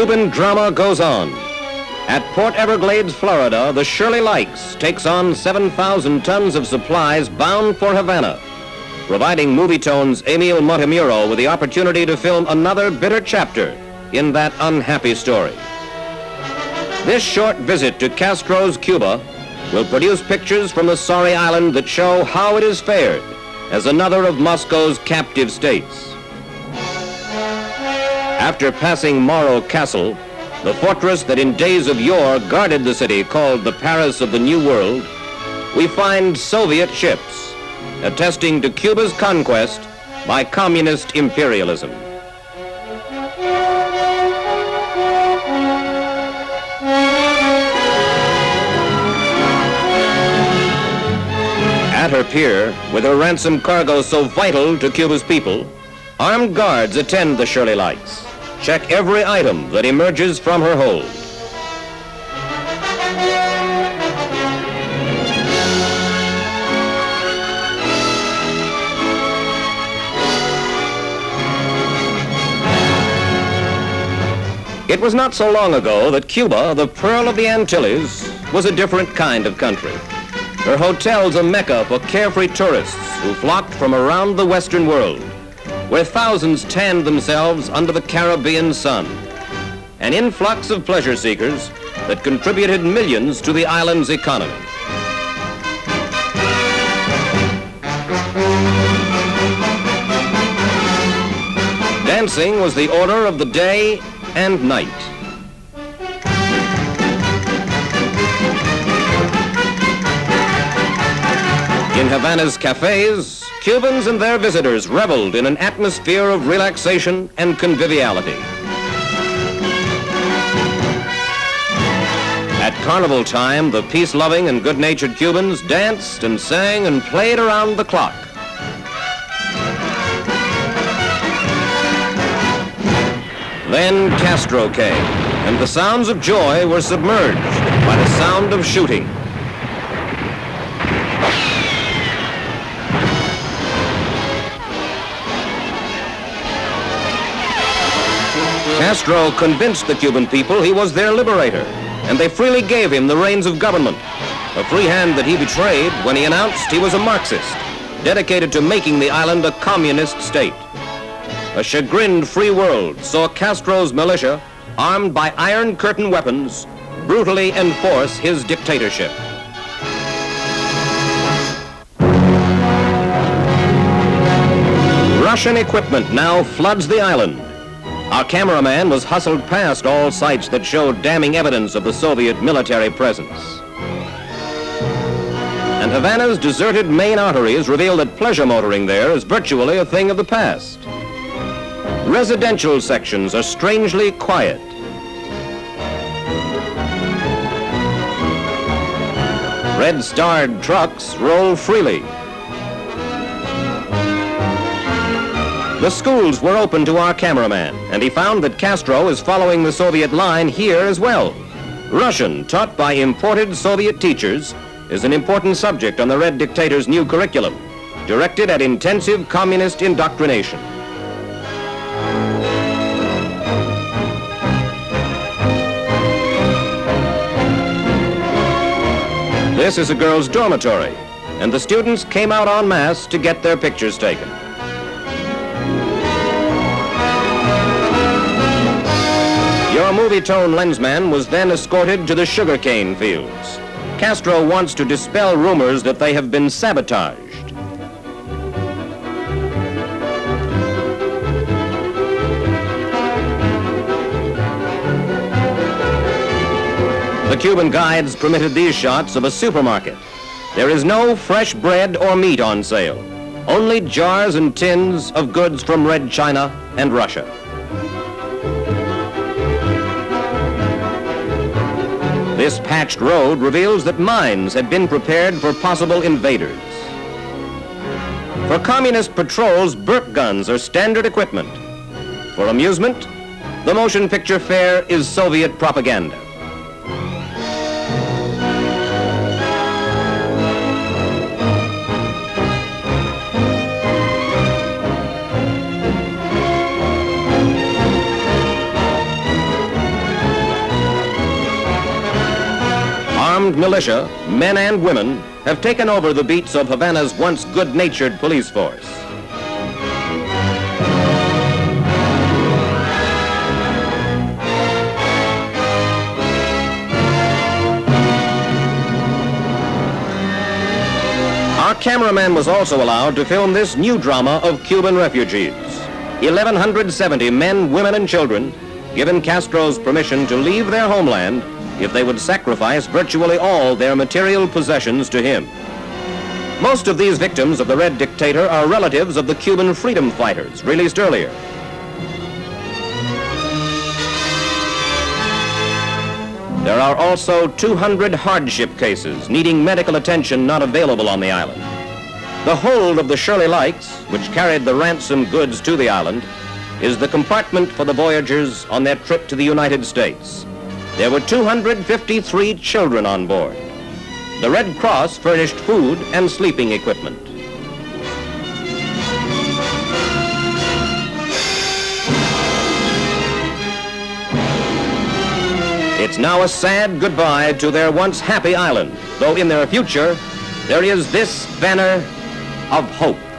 Cuban drama goes on. At Port Everglades, Florida, the Shirley Likes takes on 7,000 tons of supplies bound for Havana, providing Movietone's Emil Montemuro with the opportunity to film another bitter chapter in that unhappy story. This short visit to Castro's Cuba will produce pictures from the sorry island that show how it is fared as another of Moscow's captive states. After passing Morro Castle, the fortress that in days of yore guarded the city called the Paris of the New World, we find Soviet ships, attesting to Cuba's conquest by communist imperialism. At her pier, with her ransom cargo so vital to Cuba's people, armed guards attend the Shirley Likes, check every item that emerges from her hold. It was not so long ago that Cuba, the pearl of the Antilles, was a different kind of country. Her hotels a mecca for carefree tourists who flocked from around the Western world, where thousands tanned themselves under the Caribbean sun. An influx of pleasure seekers that contributed millions to the island's economy. Dancing was the order of the day and night. In Havana's cafes, Cubans and their visitors reveled in an atmosphere of relaxation and conviviality. At carnival time, the peace-loving and good-natured Cubans danced and sang and played around the clock. Then Castro came, and the sounds of joy were submerged by the sound of shooting. Castro convinced the Cuban people he was their liberator, and they freely gave him the reins of government, a free hand that he betrayed when he announced he was a Marxist, dedicated to making the island a communist state. A chagrined free world saw Castro's militia, armed by Iron Curtain weapons, brutally enforce his dictatorship. Russian equipment now floods the island. Our cameraman was hustled past all sites that showed damning evidence of the Soviet military presence. And Havana's deserted main arteries reveal that pleasure motoring there is virtually a thing of the past. Residential sections are strangely quiet. Red-starred trucks roll freely. The schools were open to our cameraman, and he found that Castro is following the Soviet line here as well. Russian, taught by imported Soviet teachers, is an important subject on the Red Dictator's new curriculum, directed at intensive communist indoctrination. This is a girls' dormitory, and the students came out en masse to get their pictures taken. Your Movietone lensman was then escorted to the sugarcane fields. Castro wants to dispel rumors that they have been sabotaged. The Cuban guides permitted these shots of a supermarket. There is no fresh bread or meat on sale, only jars and tins of goods from Red China and Russia. This patched road reveals that mines had been prepared for possible invaders. For communist patrols, Burp guns are standard equipment. For amusement, the motion picture fair is Soviet propaganda. armed militia, men and women, have taken over the beats of Havana's once good-natured police force. Our cameraman was also allowed to film this new drama of Cuban refugees. 1,170 men, women, and children given Castro's permission to leave their homeland if they would sacrifice virtually all their material possessions to him. Most of these victims of the Red Dictator are relatives of the Cuban freedom fighters released earlier. There are also 200 hardship cases needing medical attention not available on the island. The hold of the Shirley Likes, which carried the ransom goods to the island, is the compartment for the voyagers on their trip to the United States. There were 253 children on board. The Red Cross furnished food and sleeping equipment. It's now a sad goodbye to their once happy island, though in their future there is this banner of hope.